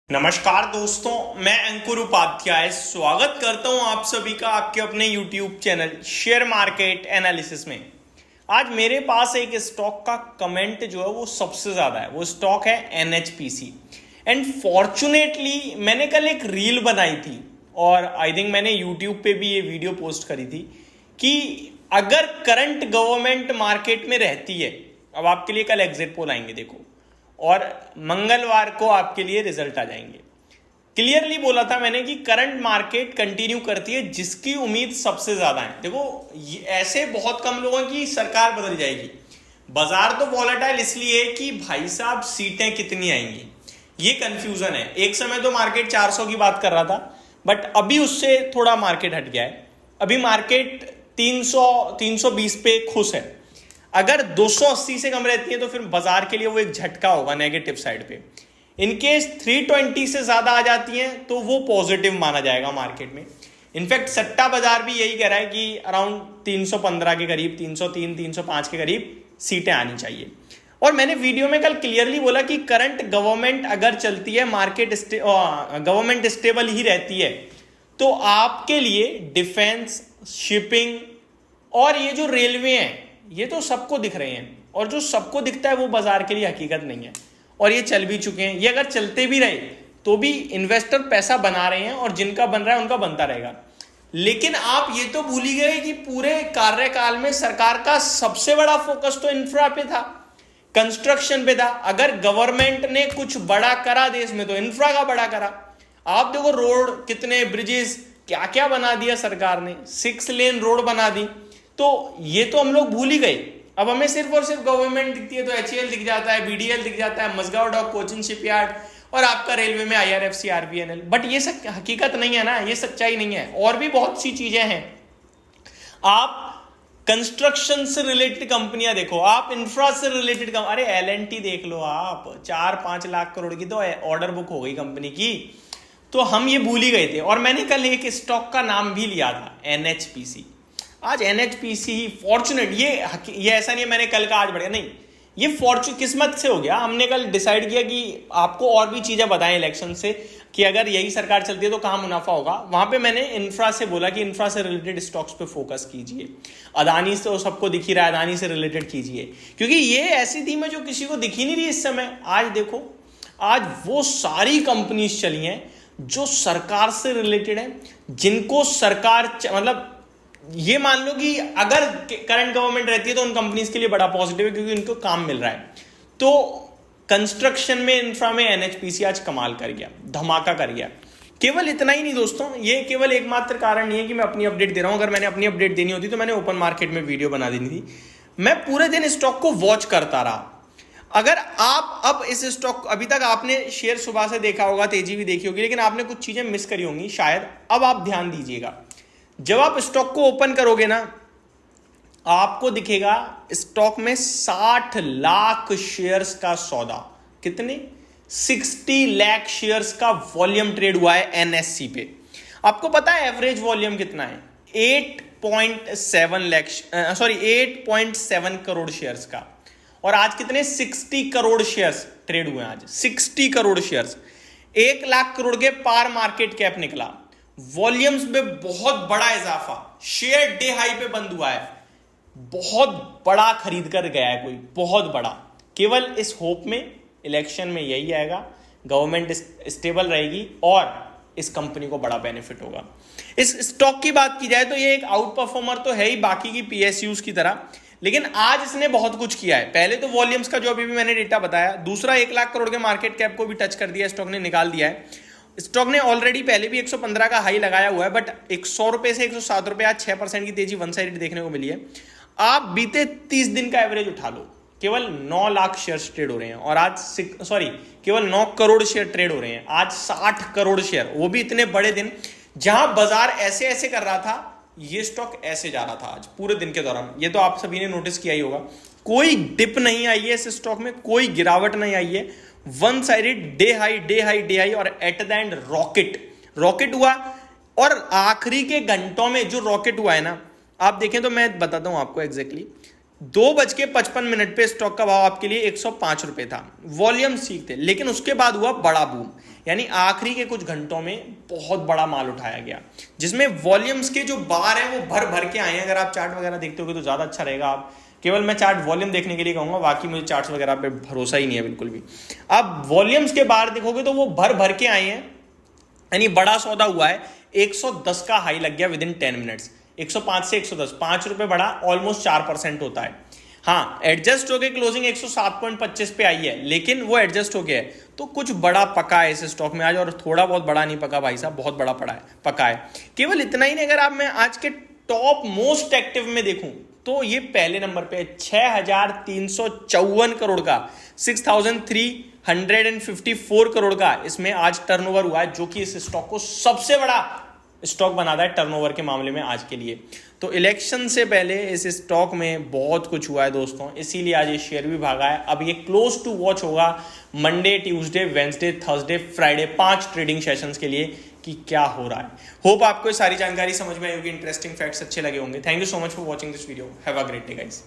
नमस्कार दोस्तों, मैं अंकुर उपाध्याय स्वागत करता हूं आप सभी का आपके अपने YouTube channel share market analysis में। आज मेरे पास एक स्टॉक का कमेंट जो है वो सबसे ज्यादा है। वो स्टॉक है NHPC एंड फॉर्चुनेटली मैंने कल एक रील बनाई थी और आई थिंक मैंने YouTube पे भी ये वीडियो पोस्ट करी थी कि अगर करंट गवर्नमेंट मार्केट में रहती है, अब आपके लिए कल एग्जिट पोल आएंगे देखो, और मंगलवार को आपके लिए रिजल्ट आ जाएंगे। क्लियरली बोला था मैंने कि करंट मार्केट कंटिन्यू करती है जिसकी उम्मीद सबसे ज्यादा है। देखो ऐसे बहुत कम लोगों की सरकार बदल जाएगी। बाजार तो वॉलेटाइल इसलिए है कि भाई साहब सीटें कितनी आएंगी ये कंफ्यूजन है। एक समय तो मार्केट 400 की बात कर रहा था, बट अभी उससे थोड़ा मार्केट हट गया है। अभी मार्केट 320 पे खुश है। अगर 280 से कम रहती है तो फिर बाजार के लिए वो एक झटका होगा नेगेटिव साइड पे। इनकेस 320 से ज्यादा आ जाती हैं तो वो पॉजिटिव माना जाएगा मार्केट में। इनफैक्ट सट्टा बाजार भी यही कह रहा है कि अराउंड 315 के करीब, 303 305 के करीब सीटें आनी चाहिए। और मैंने वीडियो में कल क्लियरली बोला कि करंट गवर्नमेंट अगर चलती है, मार्केट गवर्नमेंट स्टेबल ही रहती है, तो आपके लिए डिफेंस, शिपिंग और ये जो रेलवे हैं ये तो सबको दिख रहे हैं, और जो सबको दिखता है वो बाजार के लिए हकीकत नहीं है। और ये चल भी चुके हैं। ये अगर चलते भी रहे तो भी इन्वेस्टर पैसा बना रहे हैं और जिनका बन रहा है उनका बनता रहेगा। लेकिन आप ये तो भूल ही गए कि पूरे कार्यकाल में सरकार का सबसे बड़ा फोकस तो इंफ्रा पे था, कंस्ट्रक्शन पे था। अगर गवर्नमेंट ने कुछ बड़ा करा देश में तो इंफ्रा का बड़ा करा। आप देखो रोड कितने, ब्रिजेस क्या क्या बना दिया सरकार ने, 6 लेन रोड बना दी। तो ये तो हम लोग भूल ही गए। अब हमें सिर्फ और सिर्फ गवर्नमेंट दिखती है तो HAL दिख जाता है, BDL दिख जाता है, मजगांव डॉक, कोचिन शिपयार्ड, और आपका रेलवे में IRFC, RVNL। बट ये सब हकीकत नहीं है ना, ये सच्चाई नहीं है। और भी बहुत सी चीजें हैं। आप कंस्ट्रक्शन से रिलेटेड कंपनियां देखो, आप इंफ्रा से रिलेटेड अरे L&T देख लो, आप 4-5 लाख करोड़ की तो ऑर्डर बुक हो गई कंपनी की। तो हम ये भूल ही गए थे। और मैंने कल एक स्टॉक का नाम भी लिया था, NHPC। आज NHPC ही फॉर्चुनेट, ये ऐसा नहीं है मैंने कल का आज बढ़ गया, नहीं, ये फॉर्चुन किस्मत से हो गया। हमने कल डिसाइड किया कि आपको और भी चीजें बताएं इलेक्शन से कि अगर यही सरकार चलती है तो कहां मुनाफा होगा। वहां पे मैंने इंफ्रा से बोला कि इंफ्रा से रिलेटेड स्टॉक्स पे फोकस कीजिए। अदानी से तो सबको दिख ही रहा है, अदानी से रिलेटेड कीजिए, क्योंकि ये ऐसी थीम है जो किसी को दिख ही नहीं रही इस समय। आज देखो, आज वो सारी कंपनीज चली हैं जो सरकार से रिलेटेड है, जिनको सरकार मतलब ये मान लो कि अगर करंट गवर्नमेंट रहती है तो उन कंपनीज के लिए बड़ा पॉजिटिव है क्योंकि उनको काम मिल रहा है। तो कंस्ट्रक्शन में, इंफ्रा में NHPC आज कमाल कर गया, धमाका कर गया। केवल इतना ही नहीं दोस्तों, ये केवल एकमात्र कारण नहीं है कि मैं अपनी अपडेट दे रहा हूं। अगर मैंने अपनी अपडेट देनी होती तो मैंने ओपन मार्केट में वीडियो बना देनी थी। मैं पूरे दिन स्टॉक को वॉच करता रहा। अगर आप अब इस स्टॉक, अभी तक आपने शेयर सुबह से देखा होगा, तेजी भी देखी होगी, लेकिन आपने कुछ चीजें मिस करी होंगी शायद। अब आप ध्यान दीजिएगा, जब आप स्टॉक को ओपन करोगे ना, आपको दिखेगा स्टॉक में 60 लाख शेयर्स का सौदा। कितने? 60 लाख शेयर्स का वॉल्यूम ट्रेड हुआ है NSE पे। आपको पता है एवरेज वॉल्यूम कितना है? 8.7 करोड़ शेयर्स का। और आज कितने? 60 करोड़ शेयर्स ट्रेड हुए हैं आज। 60 करोड़ शेयर्स, 1 लाख करोड़ के पार मार्केट कैप निकला। वॉल्यूम्स में बहुत बड़ा इजाफा, शेयर डे हाई पे बंद हुआ है। बहुत बड़ा खरीद कर गया है कोई, बहुत बड़ा। केवल इस होप में इलेक्शन में यही आएगा, गवर्नमेंट स्टेबल रहेगी और इस कंपनी को बड़ा बेनिफिट होगा। इस स्टॉक की बात की जाए तो ये एक आउट परफॉर्मर तो है ही बाकी की PSUs की तरह, लेकिन आज इसने बहुत कुछ किया है। पहले तो वॉल्यूम्स का जो अभी भी मैंने डेटा बताया, दूसरा 1 लाख करोड़ के मार्केट कैप को भी टच कर दिया, स्टॉक ने निकाल दिया है। स्टॉक ने ऑलरेडी पहले भी 115 का हाई लगाया हुआ है, बट 100 रुपए से 107 रुपए, आज 6% की तेजी वन साइड देखने को मिली है। आप बीते 30 दिन का एवरेज उठा लो, केवल 9 लाख शेयर ट्रेड हो रहे हैं, और आज केवल 9 करोड़ शेयर ट्रेड हो रहे हैं। आज 60 करोड़ शेयर, वो भी इतने बड़े दिन जहां बाजार ऐसे ऐसे कर रहा था, ये स्टॉक ऐसे जा रहा था आज पूरे दिन के दौरान। ये तो आप सभी ने नोटिस किया ही होगा। कोई डिप नहीं आई है इस स्टॉक में, कोई गिरावट नहीं आई है। One sided day high day high day high, और एट द एंड रॉकेट हुआ। और आखिरी के घंटों में जो रॉकेट हुआ है ना, आप देखें तो मैं बताता हूं आपको एग्जैक्टली। 2:55 पे स्टॉक का भाव आपके लिए 105 रुपए था। वॉल्यूम्स ठीक थे, लेकिन उसके बाद हुआ बड़ा बूम, यानी आखिरी के कुछ घंटों में बहुत बड़ा माल उठाया गया, जिसमें वॉल्यूम्स के जो बार हैं वो भर भर के आए हैं। अगर आप चार्ट वगैरह देखते होगे तो ज्यादा अच्छा रहेगा। आप केवल मैं चार्ट वॉल्यूम देखने के लिए कहूंगा, बाकी मुझे चार्ट्स वगैरह पे भरोसा ही नहीं है बिल्कुल भी। आप वॉल्यूम्स के बार देखोगे तो वो भर भर के आए हैं, यानी बड़ा सौदा हुआ है। 110 का हाई लग गया विद इन 10 मिनट्स। 105 से 110, 5 रुपए बढ़ा, ऑलमोस्ट 4% होता है। हाँ, एडजस्ट हो गए, क्लोजिंग 107.25 पे आई है, लेकिन वो एडजस्ट हो गया है तो कुछ बड़ा पका है इस स्टॉक में आज, और थोड़ा बहुत बड़ा नहीं पका भाई साहब, बहुत बड़ा पका है। केवल इतना ही नहीं, अगर आप मैं आज के टॉप मोस्ट एक्टिव में देखूं तो ये पहले नंबर पे 6,354 करोड़ का, 6,354 करोड़ का इसमें आज टर्नओवर हुआ है, जो कि इस स्टॉक को सबसे बड़ा स्टॉक बनाता है टर्नओवर के मामले में आज के लिए। तो इलेक्शन से पहले इस स्टॉक में बहुत कुछ हुआ है दोस्तों, इसीलिए आज ये शेयर भी भागा है। अब ये क्लोज टू वॉच होगा Monday, Tuesday, Wednesday, Thursday, Friday, 5 trading sessions के लिए कि क्या हो रहा है। होप आपको ये सारी जानकारी समझ में आई होगी, इंटरेस्टिंग फैक्ट्स अच्छे लगे होंगे। Thank you so much for watching this video. Have a great day guys.